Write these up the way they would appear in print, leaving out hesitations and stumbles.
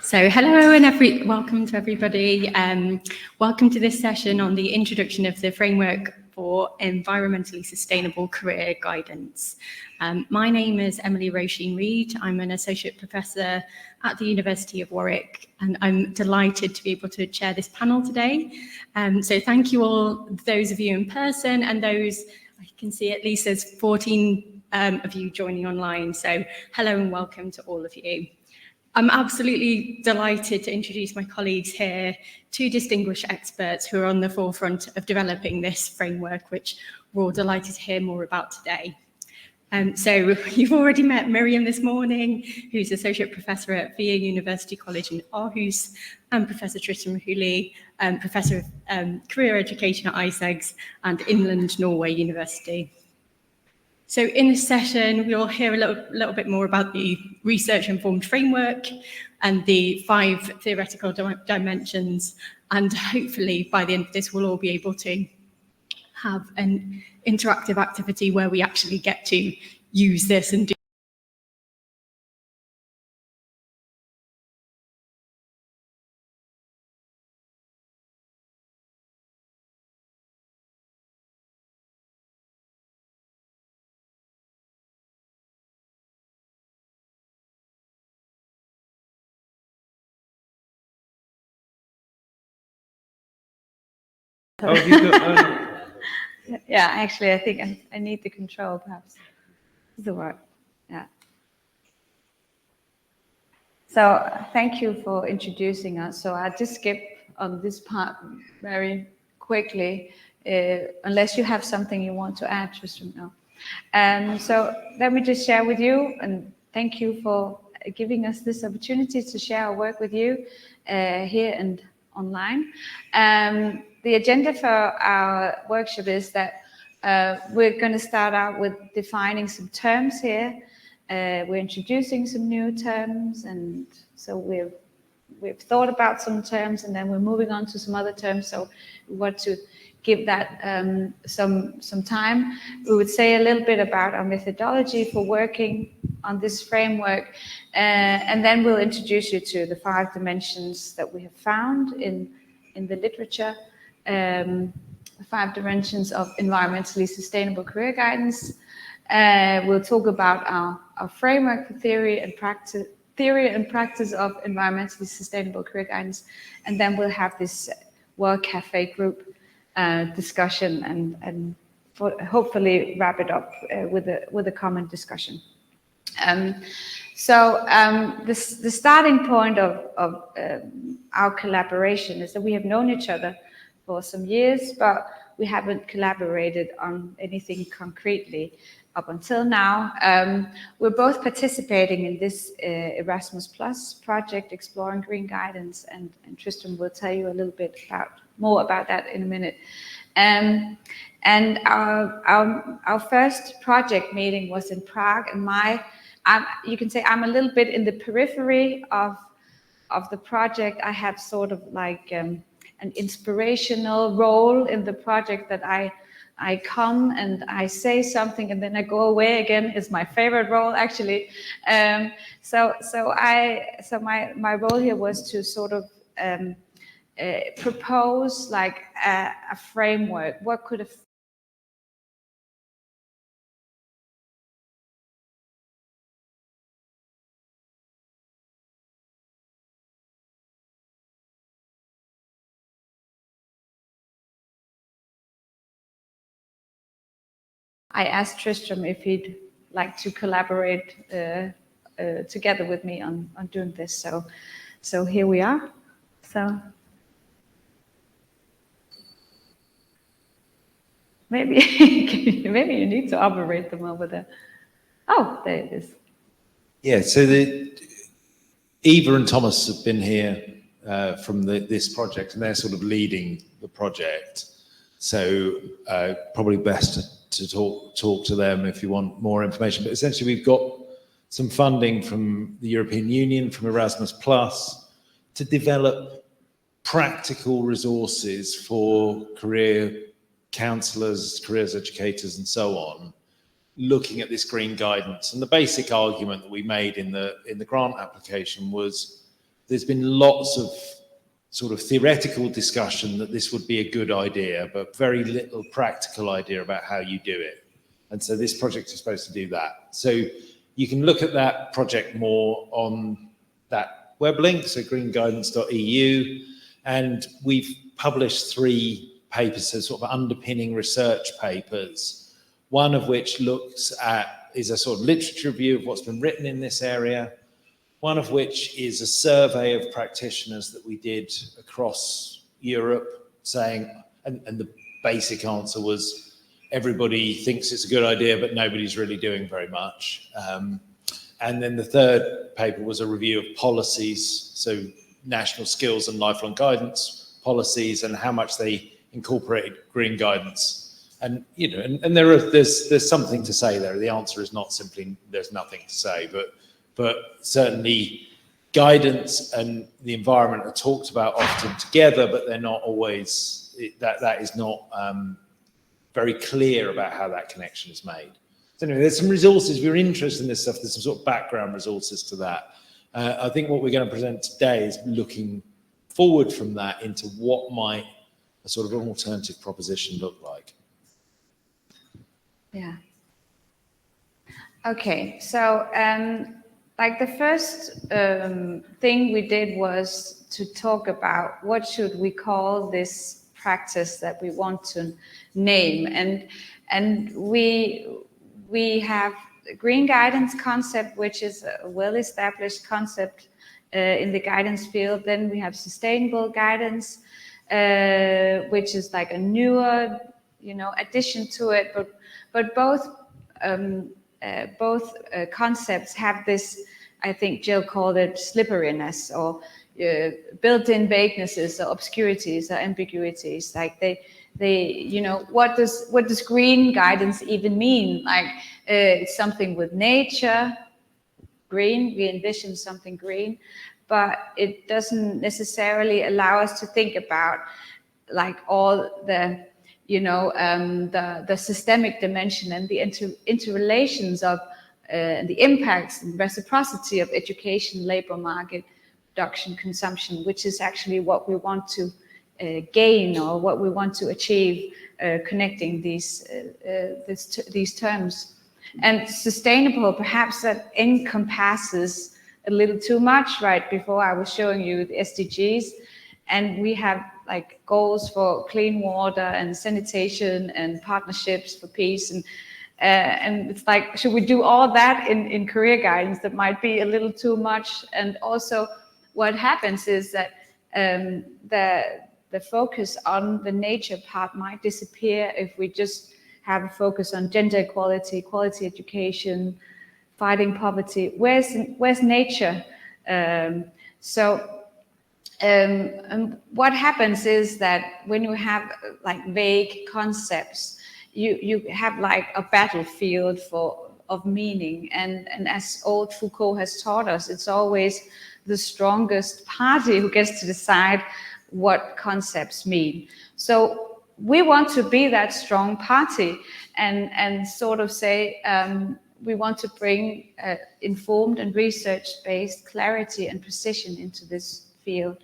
So hello and welcome to everybody. Welcome to this session on the introduction of the framework for environmentally sustainable career guidance. My name is Reid. I'm an associate professor at the University of Warwick, and I'm delighted to be able to chair this panel today. So thank you all, those of you in person and those, I can see at least there's 14 of you joining online. So hello and welcome to all of you. I'm absolutely delighted to introduce my colleagues here, two distinguished experts who are on the forefront of developing this framework, which we're all delighted to hear more about today. So you've already met Miriam this morning, who's Associate Professor at VA University College in Aarhus, and Professor Tristram Hooley, Professor of Career Education at ISEGS and Inland Norway University. So in this session, we'll hear a little bit more about the research-informed framework and the 5 theoretical dimensions. And hopefully by the end of this, we'll all be able to have an interactive activity where we actually get to use this and do. Oh, you've got, yeah, actually, I think I need the control, perhaps. This will work. Yeah. So thank you for introducing us. So I'll just skip on this part very quickly, unless you have something you want to add, Tristram. No. So let me just share with you, and thank you for giving us this opportunity to share our work with you here and online. The agenda for our workshop is that we're going to start out with defining some terms here. We're introducing some new terms, and so we've thought about some terms, and then we're moving on to some other terms. So we want to give that some time. We would say a little bit about our methodology for working on this framework, and then we'll introduce you to the 5 dimensions that we have found in the literature. 5 dimensions of environmentally sustainable career guidance. We'll talk about our framework for theory and practice of environmentally sustainable career guidance, and then we'll have this World Cafe group discussion and hopefully wrap it up with a common discussion. The starting point of our collaboration is that we have known each other for some years, but we haven't collaborated on anything concretely up until now. We're both participating in this Erasmus Plus project, Exploring Green Guidance, and Tristram will tell you a little bit more about that in a minute. And our first project meeting was in Prague, and you can say I'm a little bit in the periphery of the project. I have sort of like an inspirational role in the project, that I come and I say something and then I go away again, is my favorite role actually. So my role here was to sort of propose like a framework. What could a I asked Tristram if he'd like to collaborate together with me on doing this. So here we are. So maybe you need to operate them over there. Oh, there it is. Yeah. So Eva and Thomas have been here from this project, and they're sort of leading the project. So probably best to talk to them if you want more information. But essentially, we've got some funding from the European Union, from Erasmus Plus, to develop practical resources for career counsellors, careers educators, and so on, looking at this green guidance. And the basic argument that we made in the grant application was there's been lots of sort of theoretical discussion that this would be a good idea, but very little practical idea about how you do it. And so this project is supposed to do that. So you can look at that project more on that web link, so greenguidance.eu, and we've published 3 papers, so sort of underpinning research papers, one of which is a sort of literature review of what's been written in this area, one of which is a survey of practitioners that we did across Europe, saying, and the basic answer was, everybody thinks it's a good idea, but nobody's really doing very much. And then the third paper was a review of policies, so national skills and lifelong guidance policies, and how much they incorporated green guidance. And there's something to say there. The answer is not simply there's nothing to say, but certainly guidance and the environment are talked about often together, but they're not always, that is not very clear about how that connection is made. So anyway, there's some resources. If you're interested in this stuff, there's some sort of background resources to that. I think what we're going to present today is looking forward from that into what might a sort of an alternative proposition look like. Yeah. Okay, so like the first thing we did was to talk about what should we call this practice that we want to name, and we have a green guidance concept, which is a well-established concept in the guidance field. Then we have sustainable guidance, which is like a newer, addition to it. But both concepts have this, I think Jill called it slipperiness, or built-in vaguenesses, or obscurities, or ambiguities. Like they, what does green guidance even mean? Like it's something with nature, green, we envision something green, but it doesn't necessarily allow us to think about like all the, the systemic dimension and the interrelations of the impacts and reciprocity of education, labor market, production, consumption, which is actually what we want to gain, or what we want to achieve, connecting these terms. And sustainable, perhaps that encompasses a little too much. Right before I was showing you the SDGs, and we have like goals for clean water and sanitation and partnerships for peace, and it's like, should we do all that in career guidance? That might be a little too much. And also what happens is that the focus on the nature part might disappear if we just have a focus on gender equality, quality education, fighting poverty. Where's nature? What happens is that when you have like vague concepts, you have like a battlefield of meaning, and as old Foucault has taught us, it's always the strongest party who gets to decide what concepts mean. So we want to be that strong party and sort of say we want to bring informed and research-based clarity and precision into this field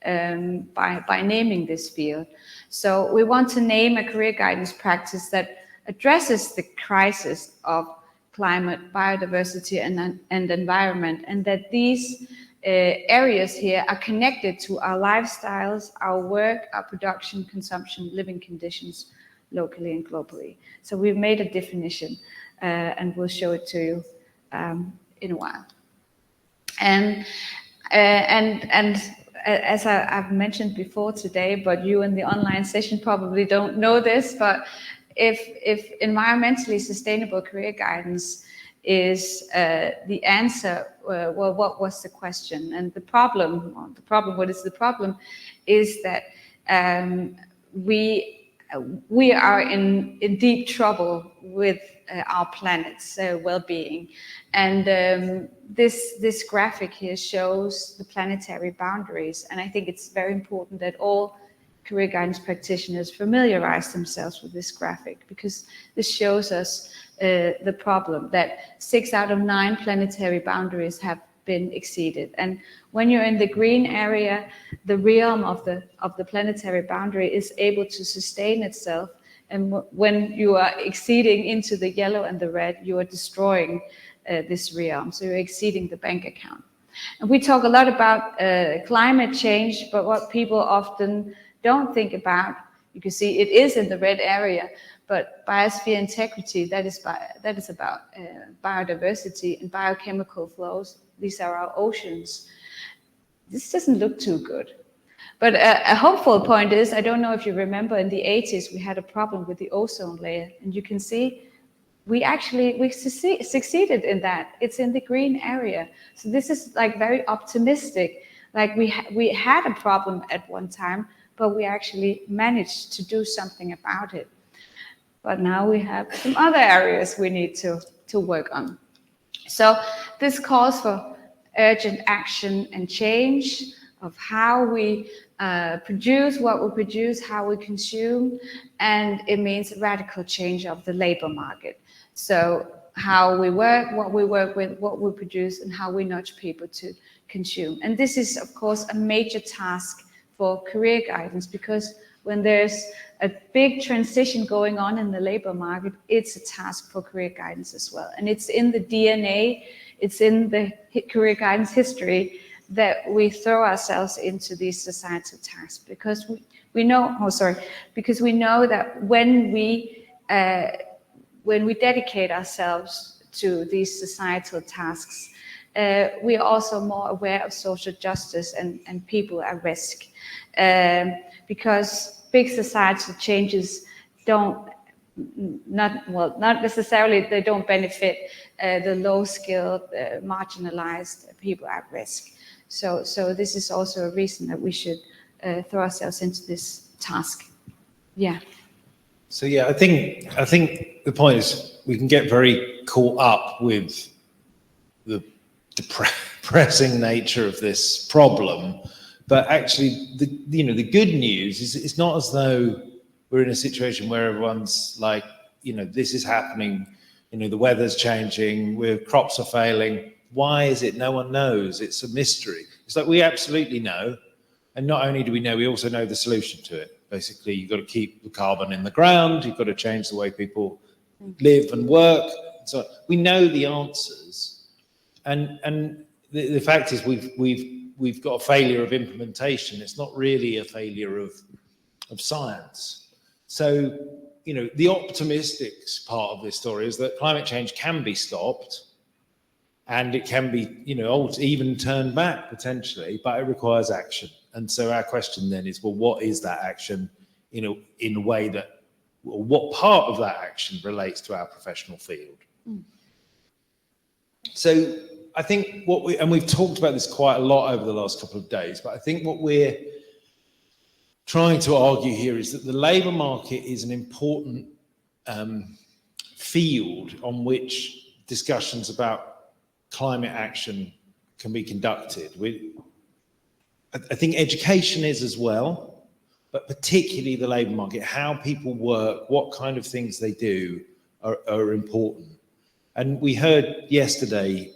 by naming this field. So we want to name a career guidance practice that addresses the crisis of climate, biodiversity, and environment, and that these areas here are connected to our lifestyles, our work, our production, consumption, living conditions, locally and globally. So we've made a definition, and we'll show it to you in a while. And as I've mentioned before today, but you in the online session probably don't know this, but if environmentally sustainable career guidance is the answer, well, what was the question? And the problem, what is the problem, is that we are in deep trouble with our planet's well-being. And this graphic here shows the planetary boundaries. And I think it's very important that all career guidance practitioners familiarize themselves with this graphic, because this shows us the problem that 6 out of 9 planetary boundaries have been exceeded. And when you're in the green area, the realm of the planetary boundary is able to sustain itself. And when you are exceeding into the yellow and the red, you are destroying this realm. So you're exceeding the bank account. And we talk a lot about climate change, but what people often don't think about, you can see it is in the red area, but biosphere integrity, that is about biodiversity and biochemical flows. These are our oceans. This doesn't look too good. But a hopeful point is, I don't know if you remember, in the 80s, we had a problem with the ozone layer. And you can see we succeeded in that. It's in the green area. So this is like very optimistic. Like we had a problem at one time, but we actually managed to do something about it. But now we have some other areas we need to work on. So this calls for urgent action and change of how we produce what we produce, how we consume, and it means radical change of the labor market. So how we work, what we work with, what we produce, and how we nudge people to consume. And this is, of course, a major task for career guidance, because when there's a big transition going on in the labor market, it's a task for career guidance as well. And it's in the DNA, it's in the career guidance history that we throw ourselves into these societal tasks, because we know that when we dedicate ourselves to these societal tasks, we are also more aware of social justice and people at risk, because big societal changes not necessarily, they don't benefit the low-skilled, marginalized people at risk. So this is also a reason that we should throw ourselves into this task. Yeah. So yeah, I think the point is we can get very caught up with the depressing nature of this problem, but actually the good news is it's not as though we're in a situation where everyone's like, this is happening, the weather's changing, crops are failing. Why is it? No one knows. It's a mystery. It's like we absolutely know. And not only do we know, we also know the solution to it. Basically, you've got to keep the carbon in the ground. You've got to change the way people live and work. So we know the answers. And the fact is we've got a failure of implementation. It's not really a failure of science. So, the optimistic part of this story is that climate change can be stopped. And it can be, even turned back potentially, but it requires action. And so our question then is, well, what is that action in a way that, or what part of that action relates to our professional field? So I think and we've talked about this quite a lot over the last couple of days, but I think what we're trying to argue here is that the labour market is an important field on which discussions about climate action can be conducted. I think education is as well, but particularly the labour market, how people work, what kind of things they do are important. And we heard yesterday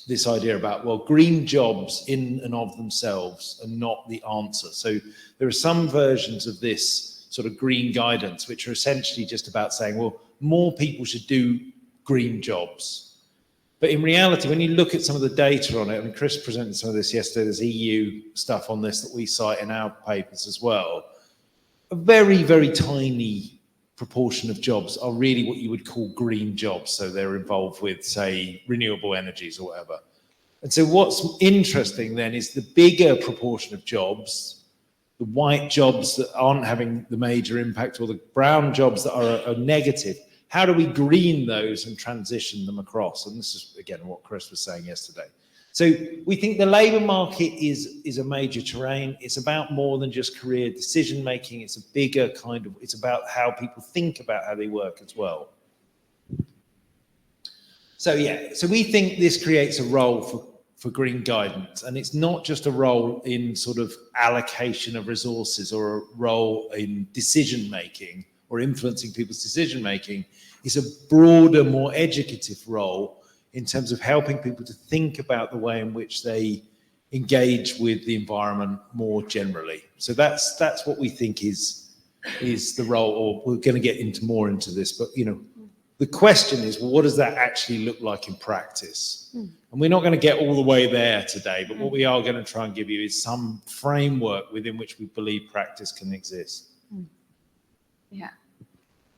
this idea about, well, green jobs in and of themselves are not the answer. So there are some versions of this sort of green guidance, which are essentially just about saying, well, more people should do green jobs. But in reality, when you look at some of the data on it, and Chris presented some of this yesterday, there's EU stuff on this that we cite in our papers as well, a very, very tiny proportion of jobs are really what you would call green jobs. So they're involved with, say, renewable energies or whatever. And so what's interesting then is the bigger proportion of jobs, the white jobs that aren't having the major impact, or the brown jobs that are negative. How do we green those and transition them across? And this is, again, what Chris was saying yesterday. So we think the labour market is a major terrain. It's about more than just career decision-making. It's a bigger it's about how people think about how they work as well. So we think this creates a role for green guidance. And it's not just a role in sort of allocation of resources or a role in decision-making or influencing people's decision-making. It's a broader, more educative role in terms of helping people to think about the way in which they engage with the environment more generally. So that's what we think is the role, or we're going to get into this, but the question is, well, what does that actually look like in practice? And we're not going to get all the way there today, but what we are going to try and give you is some framework within which we believe practice can exist. Yeah.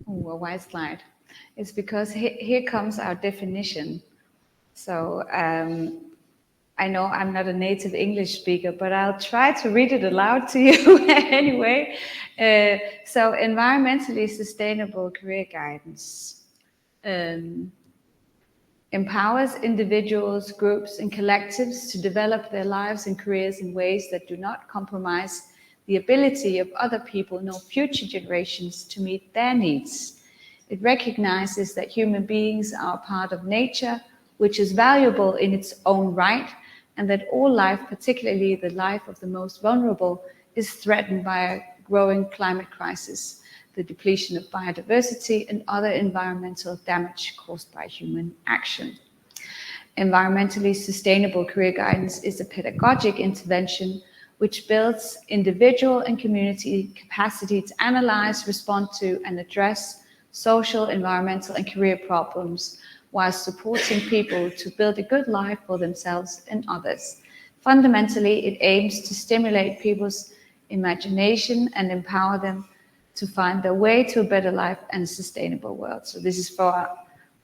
Oh, a wise slide. It's because here comes our definition. So I know I'm not a native English speaker, but I'll try to read it aloud to you anyway. So environmentally sustainable career guidance empowers individuals, groups, and collectives to develop their lives and careers in ways that do not compromise the ability of other people nor future generations to meet their needs. It recognizes that human beings are part of nature, which is valuable in its own right, and that all life, particularly the life of the most vulnerable, is threatened by a growing climate crisis, the depletion of biodiversity, and other environmental damage caused by human action. Environmentally sustainable career guidance is a pedagogic intervention which builds individual and community capacity to analyze, respond to, and address social, environmental, and career problems, while supporting people to build a good life for themselves and others. Fundamentally, it aims to stimulate people's imagination and empower them to find their way to a better life and a sustainable world. So this is for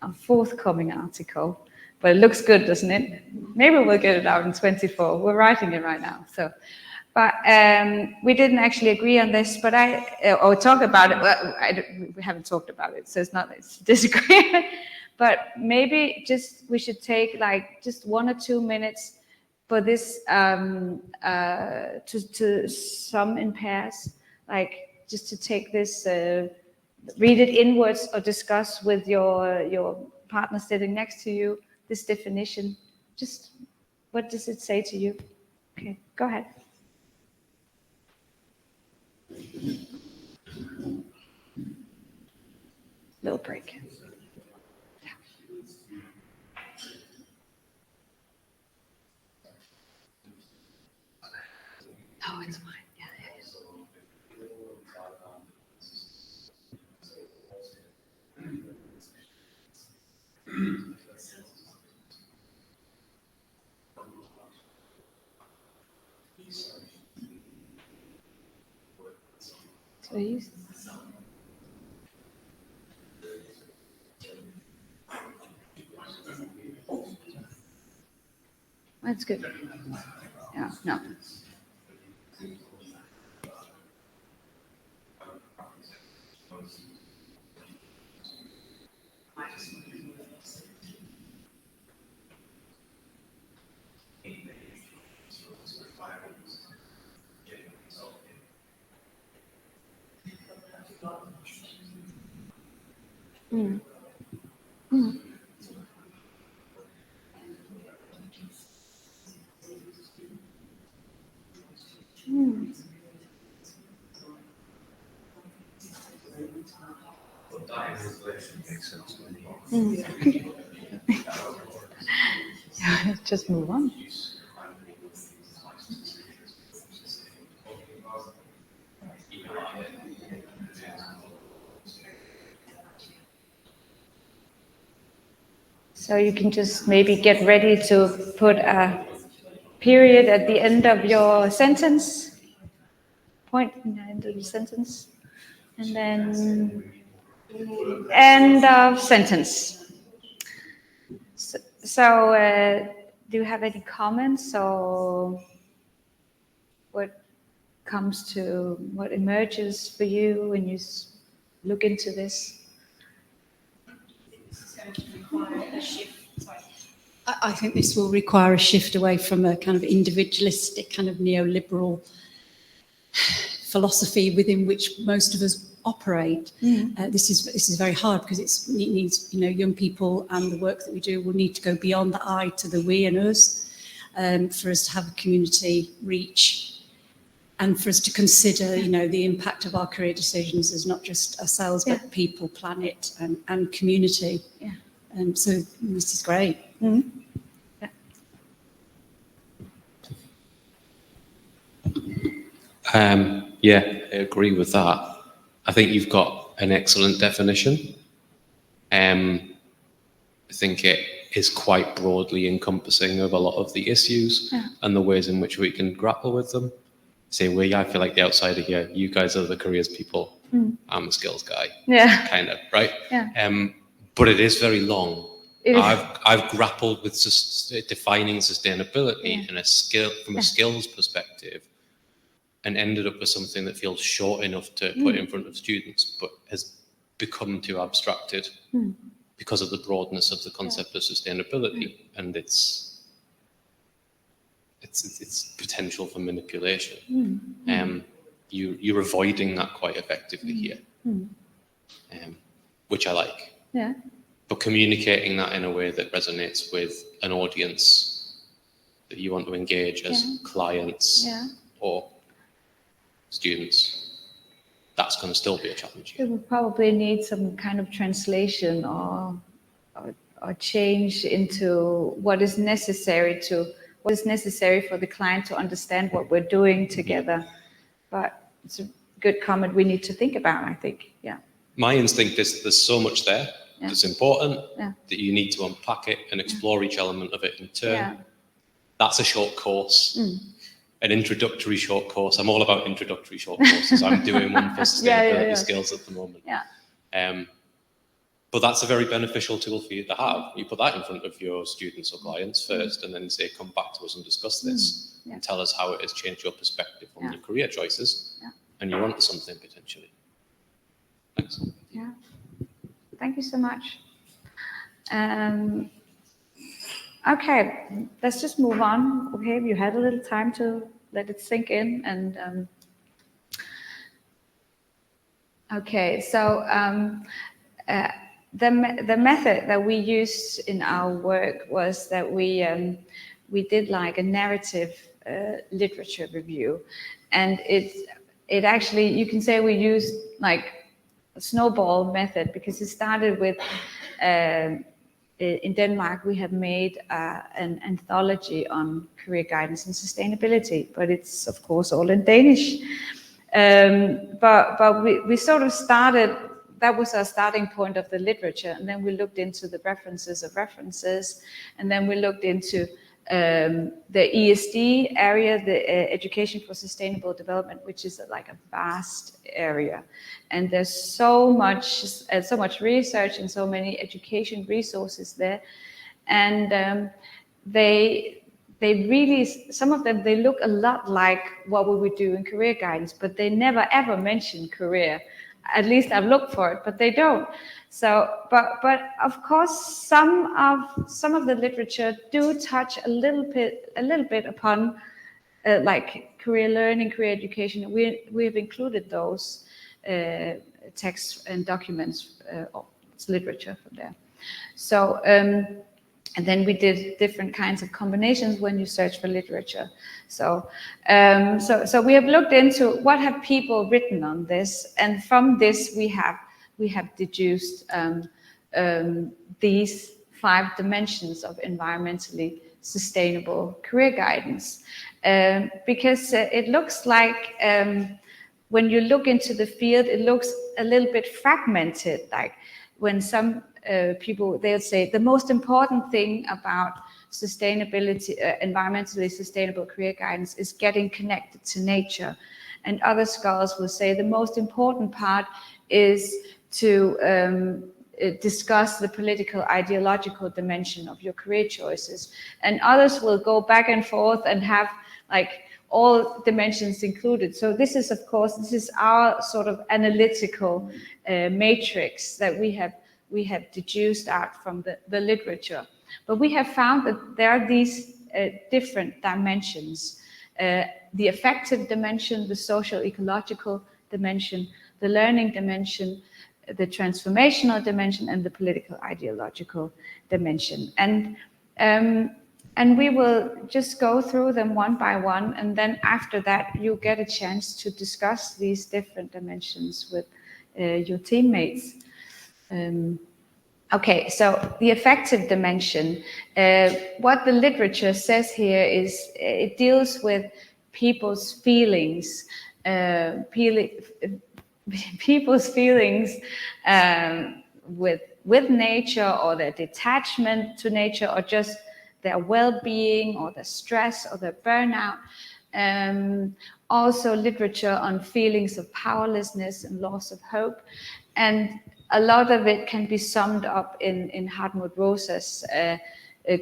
our forthcoming article, but it looks good, doesn't it? Maybe we'll get it out in 24. We're writing it right now. But we didn't actually agree on this, but or talk about it. Well, we haven't talked about it, so it's disagreement. But maybe we should take like just 1 or 2 minutes for this to sum in pairs, like just to take this, read it inwards or discuss with your partner sitting next to you, this definition. Just what does it say to you? Okay, go ahead. Little break. Oh, it's fine. Yeah. So that's good. Yeah, no. Mm. Mm. Mm. Mm. Just move on. So you can just maybe get ready to put a period at the end of your sentence, point in the end of the sentence, and then end of sentence. So do you have any comments or what comes to what emerges for you when you look into this? I think this will require a shift away from a kind of individualistic, kind of neoliberal philosophy within which most of us operate. This is very hard because it needs, young people and the work that we do will need to go beyond the I to the we and us, for us to have a community reach, and for us to consider, the impact of our career decisions as not just ourselves, but people, planet, and community. Yeah. So this is great. Yeah, I agree with that. I think you've got an excellent definition. I think it is quite broadly encompassing of a lot of the issues and the ways in which we can grapple with them. Say, I feel like the outsider here. You guys are the careers people. I'm a skills guy. Yeah. Kind of, right? Yeah. But it is very long. It is. I've grappled with defining sustainability in from a skills perspective, and ended up with something that feels short enough to put in front of students, but has become too abstracted because of the broadness of the concept of sustainability and its potential for manipulation. You're avoiding that quite effectively here, which I like. Yeah. But communicating that in a way that resonates with an audience that you want to engage as clients or students, that's going to still be a challenge. It would probably need some kind of translation or change into what is necessary for the client to understand what we're doing together. But it's a good comment we need to think about, I think. Yeah. My instinct is there's so much there that's important that you need to unpack it and explore each element of it in turn. Yeah. That's a short course. An introductory short course. I'm all about introductory short courses. I'm doing one for sustainability skills at the moment. Yeah. But that's a very beneficial tool for you to have. You put that in front of your students or clients first, and then you say, come back to us and discuss this and tell us how it has changed your perspective on your career choices and you're onto something potentially. Thanks. Yeah. Thank you so much. Okay, let's just move on. Okay, you had a little time to let it sink in, and okay. So the method that we used in our work was that we did like a narrative literature review, and it actually, you can say we used like a snowball method, because it started with. In Denmark, we have made an anthology on career guidance and sustainability, but it's of course all in Danish. But we sort of started, that was our starting point of the literature, and then we looked into the references of references, and then we looked into the ESD area, the Education for Sustainable Development, which is like a vast area, and there's so much research and so many education resources there, and they really, some of them, they look a lot like what we would do in career guidance, but they never ever mention career. At least I've looked for it, but they don't. So, but of course, some of the literature do touch a little bit upon like career learning, career education. We have included those texts and documents, it's literature from there. So, and then we did different kinds of combinations when you search for literature. So, so we have looked into what have people written on this, and from this we have deduced these 5 dimensions of environmentally sustainable career guidance, because it looks like when you look into the field, it looks a little bit fragmented. Like when some people, they'll say the most important thing about sustainability, environmentally sustainable career guidance is getting connected to nature. And other scholars will say the most important part is to discuss the political ideological dimension of your career choices. And others will go back and forth and have like all dimensions included. So this is, of course, this is our sort of analytical matrix that we have deduced out from the literature. But we have found that there are these different dimensions, the affective dimension, the social-ecological dimension, the learning dimension, the transformational dimension, and the political-ideological dimension. And we will just go through them one by one, and then after that, you get a chance to discuss these different dimensions with your teammates. Okay, so the affective dimension, what the literature says here is it deals with people's feelings, people's feelings with nature, or their detachment to nature, or just their well-being, or their stress, or their burnout. Also literature on feelings of powerlessness and loss of hope. And a lot of it can be summed up in Hartmut Rosa's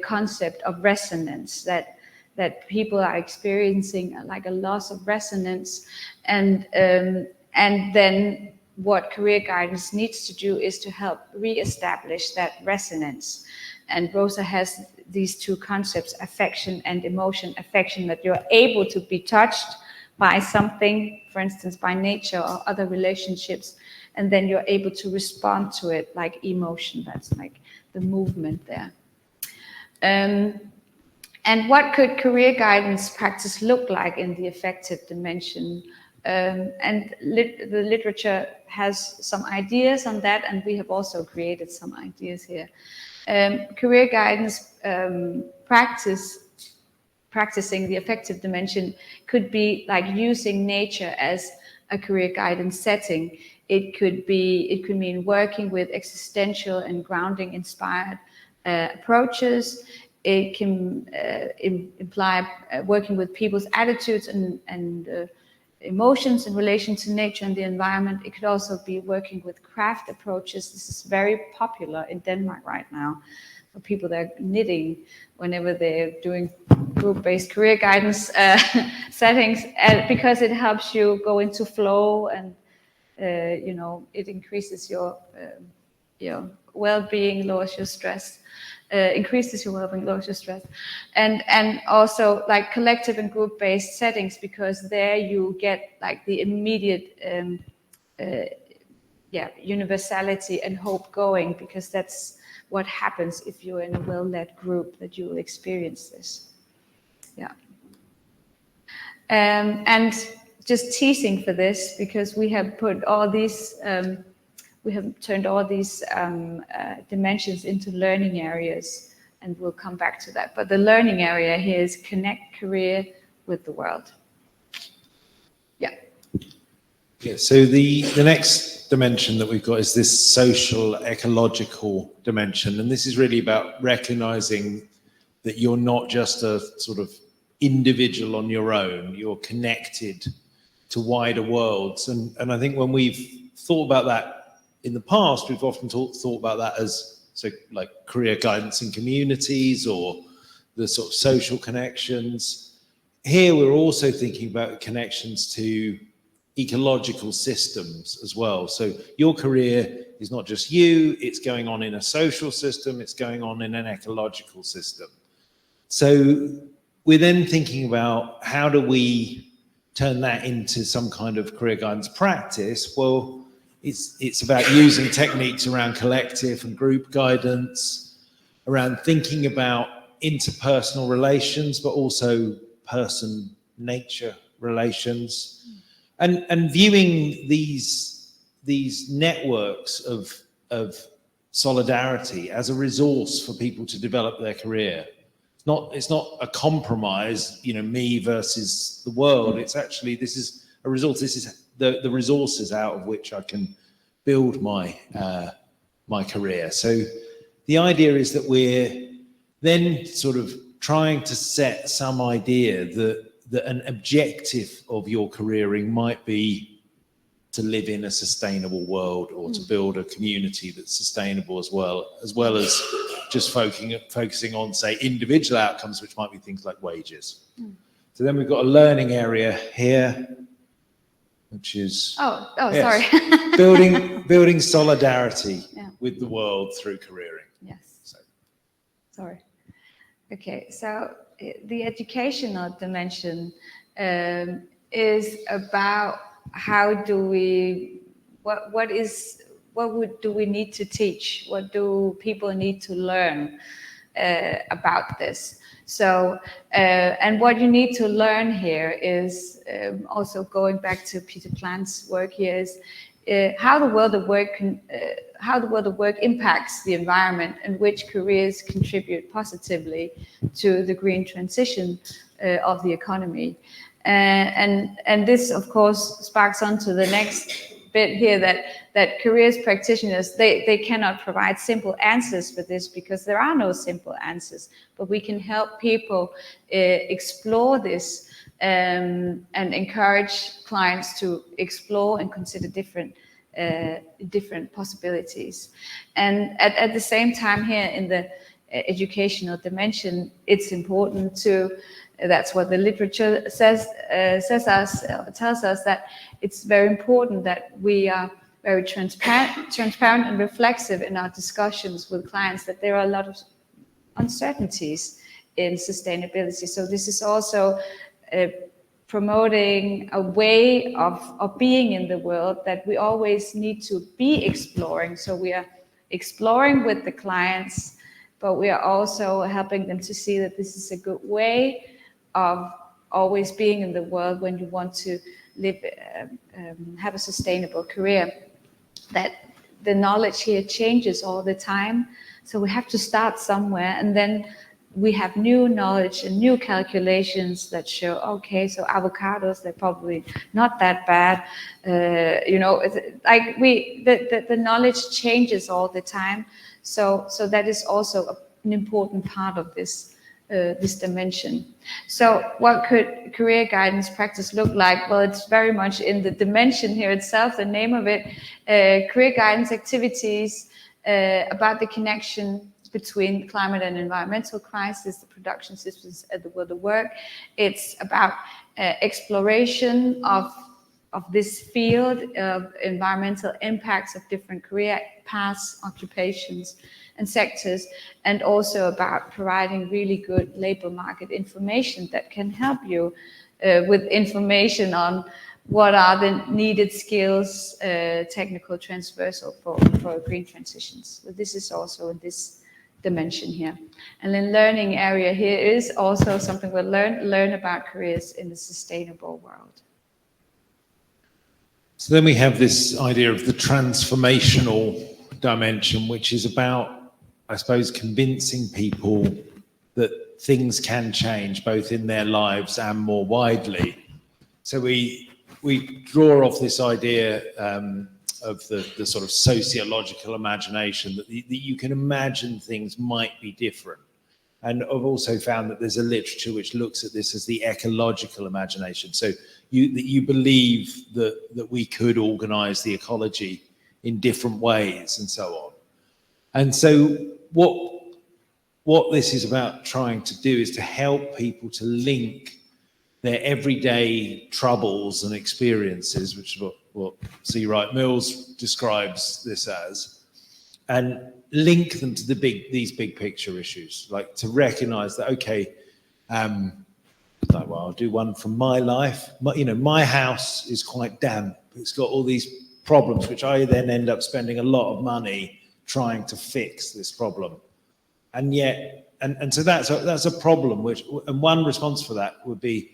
concept of resonance, that people are experiencing like a loss of resonance, and then what career guidance needs to do is to help re-establish that resonance. And Rosa has these two concepts, affection and emotion. Affection, that you're able to be touched by something, for instance, by nature or other relationships, and then you're able to respond to it, like emotion. That's like the movement there. And what could career guidance practice look like in the affective dimension? And the literature has some ideas on that, and we have also created some ideas here. Career guidance practicing the affective dimension could be like using nature as a career guidance setting. It could mean working with existential and grounding inspired approaches. It can imply working with people's attitudes and emotions in relation to nature and the environment. It could also be working with craft approaches. This is very popular in Denmark right now for people that are knitting whenever they're doing group-based career guidance settings, because it helps you go into flow, and it increases your well-being, lowers your stress. Increases your well-being, lowers your stress, and also like collective and group-based settings, because there you get like the immediate universality and hope going, because that's what happens if you're in a well-led group, that you will experience this. Yeah. And just teasing for this, because we have put all these we have turned all these dimensions into learning areas, and we'll come back to that. But the learning area here is connect career with the world. Yeah. Yeah, so the next dimension that we've got is this social-ecological dimension. And this is really about recognizing that you're not just a sort of individual on your own, you're connected to wider worlds. And I think when we've thought about that in the past, we've often thought about that as like career guidance in communities, or the sort of social connections. Here we're also thinking about connections to ecological systems as well. So your career is not just you, it's going on in a social system, it's going on in an ecological system. So we're then thinking about how do we turn that into some kind of career guidance practice. Well, it's about using techniques around collective and group guidance, around thinking about interpersonal relations, but also person-nature relations, and viewing these networks of solidarity as a resource for people to develop their career. It's not a compromise, me versus the world. It's actually, this is a resource. This is the resources out of which I can build my my career. So the idea is that we're then sort of trying to set some idea that an objective of your careering might be to live in a sustainable world, or to build a community that's sustainable, as well as just focusing on, say, individual outcomes, which might be things like wages. So then we've got a learning area here, which is yes, sorry, building solidarity with the world through careering. Yes. Sorry. Okay, so the educational dimension is about how do we, do we need to teach? What do people need to learn about this? So, and what you need to learn here is, also going back to Peter Plant's work here, how the world of work impacts the environment and which careers contribute positively to the green transition of the economy. And this, of course, sparks onto the next bit here, that careers practitioners, they cannot provide simple answers for this, because there are no simple answers, but we can help people explore this and encourage clients to explore and consider different possibilities. And at the same time here in the educational dimension, it's important to, that's what the literature tells us, that it's very important that we are very transparent and reflexive in our discussions with clients, that there are a lot of uncertainties in sustainability. So this is also promoting a way of being in the world that we always need to be exploring. So we are exploring with the clients, but we are also helping them to see that this is a good way of always being in the world when you want to live, have a sustainable career. That the knowledge here changes all the time, so we have to start somewhere, and then we have new knowledge and new calculations that show, okay, so avocados, they're probably not that bad. You know, like the knowledge changes all the time. So that is also an important part of this dimension. So what could career guidance practice look like? Well, it's very much in the dimension here itself, the name of it, career guidance activities about the connection between climate and environmental crisis, the production systems and the world of work. It's about exploration of this field of environmental impacts of different career paths, occupations and sectors, and also about providing really good labor market information that can help you with information on what are the needed skills, technical transversal for green transitions. So this is also in this dimension here. And then learning area here is also something we'll learn about careers in the sustainable world. So then we have this idea of the transformational dimension, which is about, I suppose, convincing people that things can change both in their lives and more widely. So we draw off this idea of the sort of sociological imagination, that you can imagine things might be different. And I've also found that there's a literature which looks at this as the ecological imagination. So that you believe that we could organize the ecology in different ways and so on. And so what this is about trying to do is to help people to link their everyday troubles and experiences, which is what C. Wright Mills describes this as, and link them to these big picture issues, like to recognize that, okay, like, well, I'll do one from my life. My house is quite damp. It's got all these problems, which I then end up spending a lot of money trying to fix this problem. And yet, and so that's a problem, and one response for that would be,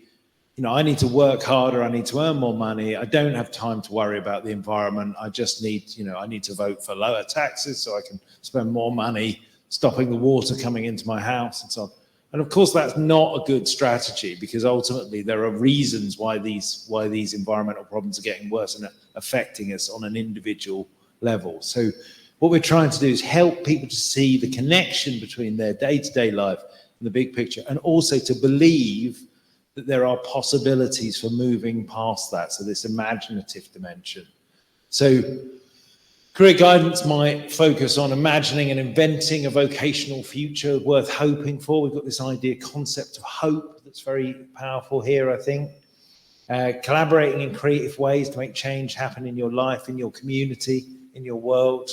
I need to work harder, I need to earn more money, I don't have time to worry about the environment, I just need, I need to vote for lower taxes so I can spend more money stopping the water coming into my house and so on. And of course, that's not a good strategy, because ultimately there are reasons why these environmental problems are getting worse and affecting us on an individual level. So what we're trying to do is help people to see the connection between their day-to-day life and the big picture, and also to believe that there are possibilities for moving past that, so this imaginative dimension. So career guidance might focus on imagining and inventing a vocational future worth hoping for. We've got this concept of hope that's very powerful here, I think. Collaborating in creative ways to make change happen in your life, in your community, in your world.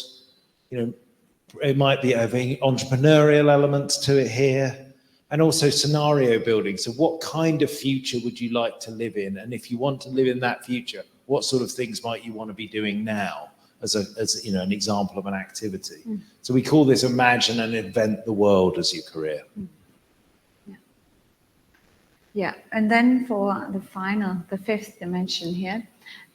It might be having entrepreneurial elements to it here. And also scenario building. So what kind of future would you like to live in? And if you want to live in that future, what sort of things might you want to be doing now as an example of an activity? So we call this imagine and invent the world as your career. Yeah, and then for the fifth dimension here,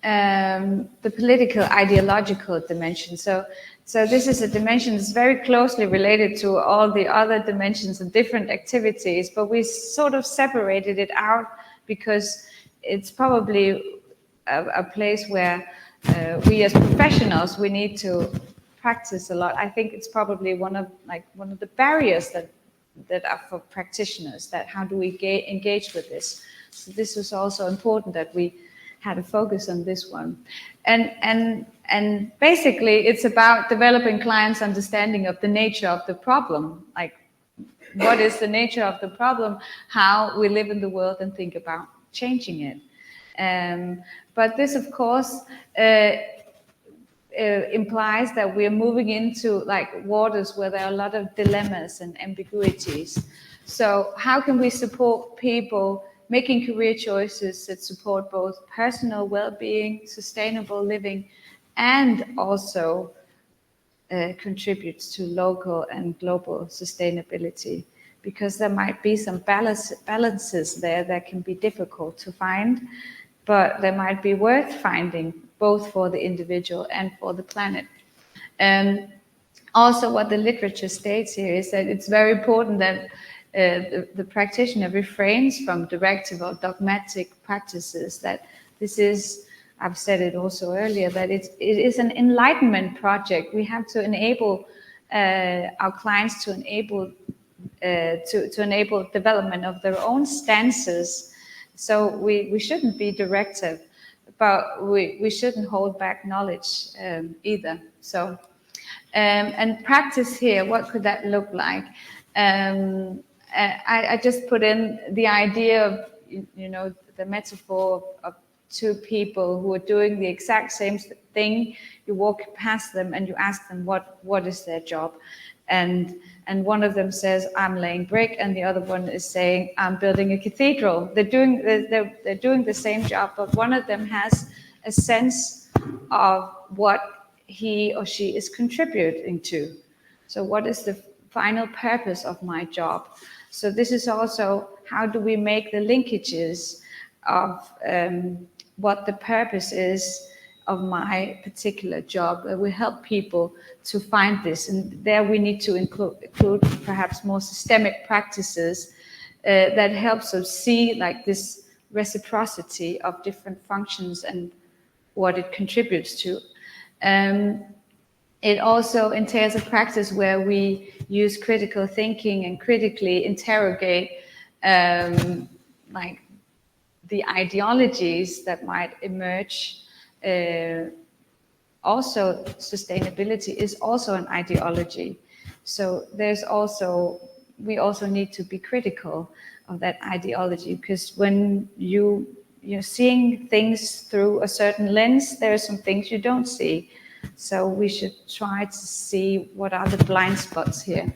the political ideological dimension. So this is a dimension that's very closely related to all the other dimensions and different activities, but we sort of separated it out because it's probably a place where we as professionals, we need to practice a lot. I think it's probably one of the barriers that are for practitioners, that how do we engage with this. So this was also important that we had a focus on this one. And basically it's about developing clients' understanding of the nature of the problem, like what is the nature of the problem, how we live in the world and think about changing it. But this, of course, implies that we're moving into like waters where there are a lot of dilemmas and ambiguities. So how can we support people making career choices that support both personal well-being, sustainable living, and also contributes to local and global sustainability? Because there might be some balances there that can be difficult to find, but they might be worth finding, both for the individual and for the planet. Also, what the literature states here is that it's very important that the practitioner refrains from directive or dogmatic practices, that this is, I've said it also earlier, that it is an enlightenment project. We have to enable our clients to enable development of their own stances. So we shouldn't be directive, but we shouldn't hold back knowledge either. So, and practice here, what could that look like? I just put in the idea of, the metaphor of two people who are doing the exact same thing. You walk past them and you ask them what is their job. And one of them says, I'm laying brick, and the other one is saying, I'm building a cathedral. They're doing the same job, but one of them has a sense of what he or she is contributing to. So what is the final purpose of my job? So this is also, how do we make the linkages of what the purpose is of my particular job? We help people to find this, and there we need to include perhaps more systemic practices that helps us see like this reciprocity of different functions and what it contributes to. It also entails a practice where we use critical thinking and critically interrogate like the ideologies that might emerge. Also, sustainability is also an ideology. So we also need to be critical of that ideology, because when you're seeing things through a certain lens, there are some things you don't see. So we should try to see what are the blind spots here.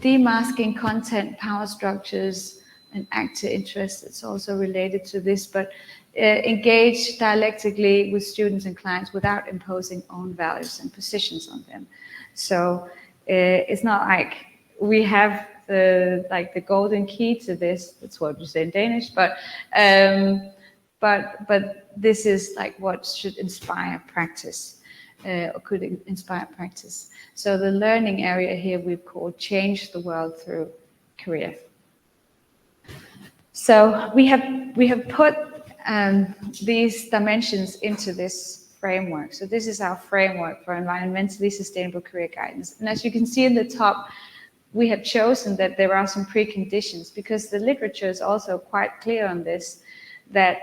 Demasking content, power structures, and actor interests, it's also related to this, but engage dialectically with students and clients without imposing own values and positions on them. So it's not like we have the golden key to this. That's what we say in Danish, but this is like what should inspire practice, or could inspire practice. So the learning area here we've called Change the World Through Career. So we have put these dimensions into this framework. So this is our framework for environmentally sustainable career guidance. And as you can see in the top, we have chosen that there are some preconditions, because the literature is also quite clear on this, that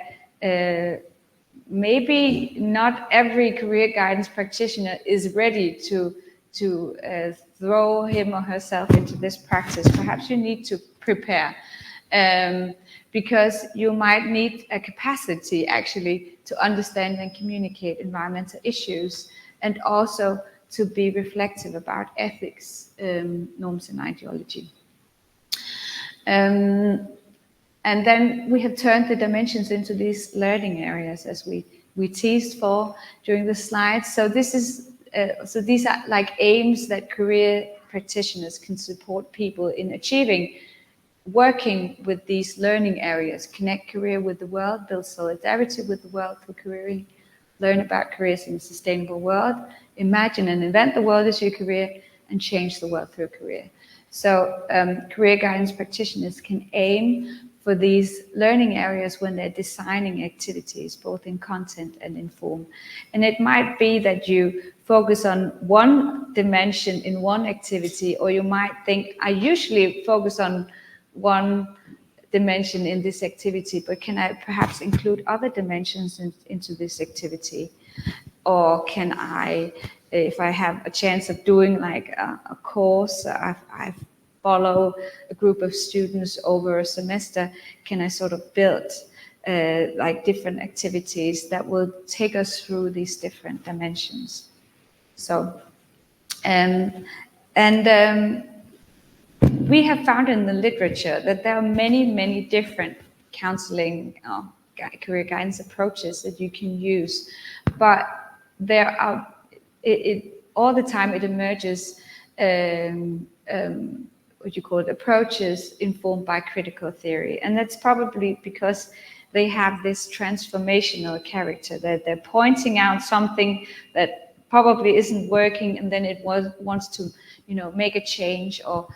maybe not every career guidance practitioner is ready to throw him or herself into this practice. Perhaps you need to prepare, because you might need a capacity actually to understand and communicate environmental issues, and also to be reflective about ethics, norms and ideology. And then we have turned the dimensions into these learning areas, as we teased for during the slides. So this is so these are like aims that career practitioners can support people in achieving working with these learning areas, connect career with the world, build solidarity with the world through careering, learn about careers in a sustainable world, imagine and invent the world as your career, and change the world through a career. So career guidance practitioners can aim for these learning areas when they're designing activities, both in content and in form. And it might be that you focus on one dimension in one activity, or you might think, I usually focus on one dimension in this activity, but can I perhaps include other dimensions into this activity? Or can I, if I have a chance of doing like a course, I follow a group of students over a semester, can I sort of build like different activities that will take us through these different dimensions? So, we have found in the literature that there are many, many different counseling career guidance approaches that you can use, but there are, all the time it emerges, what you call it, approaches informed by critical theory. And that's probably because they have this transformational character, that they're pointing out something that probably isn't working, and then it wants to, make a change, or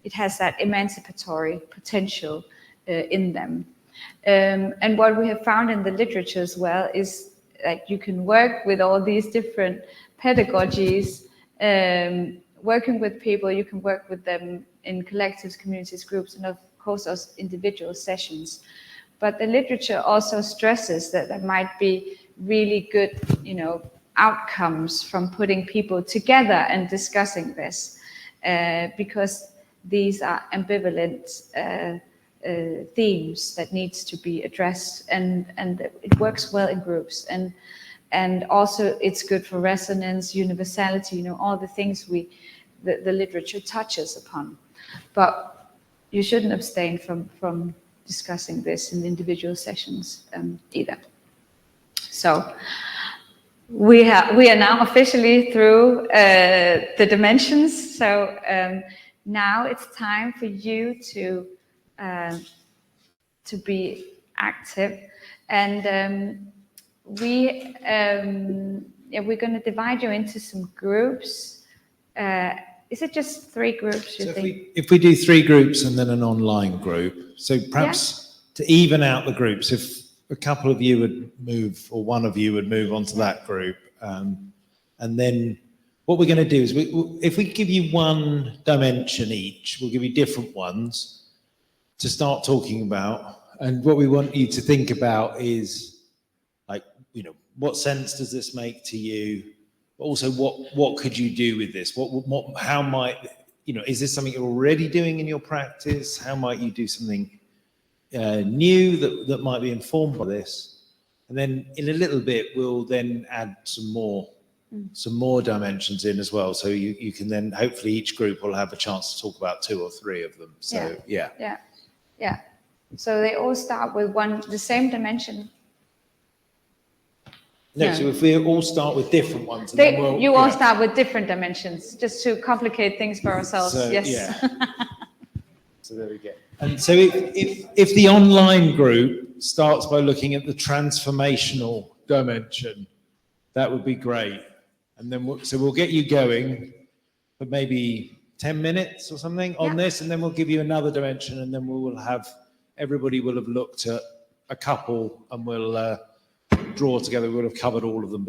it has that emancipatory potential in them. And what we have found in the literature as well is that you can work with all these different pedagogies, working with people, you can work with them in collectives, communities, groups, and of course those individual sessions. But the literature also stresses that there might be really good, outcomes from putting people together and discussing this, because these are ambivalent themes that needs to be addressed, and it works well in groups, and also it's good for resonance, universality, all the things the literature touches upon. But you shouldn't abstain from discussing this in individual sessions either. So we are now officially through the dimensions. So now it's time for you to be active, and we're going to divide you into some groups. Is it just 3 groups, you think? If we do 3 groups and then an online group, so perhaps to even out the groups, if a couple of you would move, or one of you would move onto that group, and then what we're going to do is, if we give you one dimension each, we'll give you different ones to start talking about. And what we want you to think about is, like, what sense does this make to you? But also, what could you do with this? How might, is this something you're already doing in your practice? How might you do something new that might be informed by this? And then in a little bit, we'll then add some more dimensions in as well. So you can then, hopefully each group will have a chance to talk about 2 or 3 of them. So yeah. So they all start with the same dimension. No, so if we all start with different ones, and then all start with different dimensions, just to complicate things for ourselves. So, yes. Yeah. So there we go. And so if the online group starts by looking at the transformational dimension, that would be great. And then we'll get you going for maybe 10 minutes or something on this, and then we'll give you another dimension, and then everybody will have looked at a couple, and we'll draw together. We'll have covered all of them.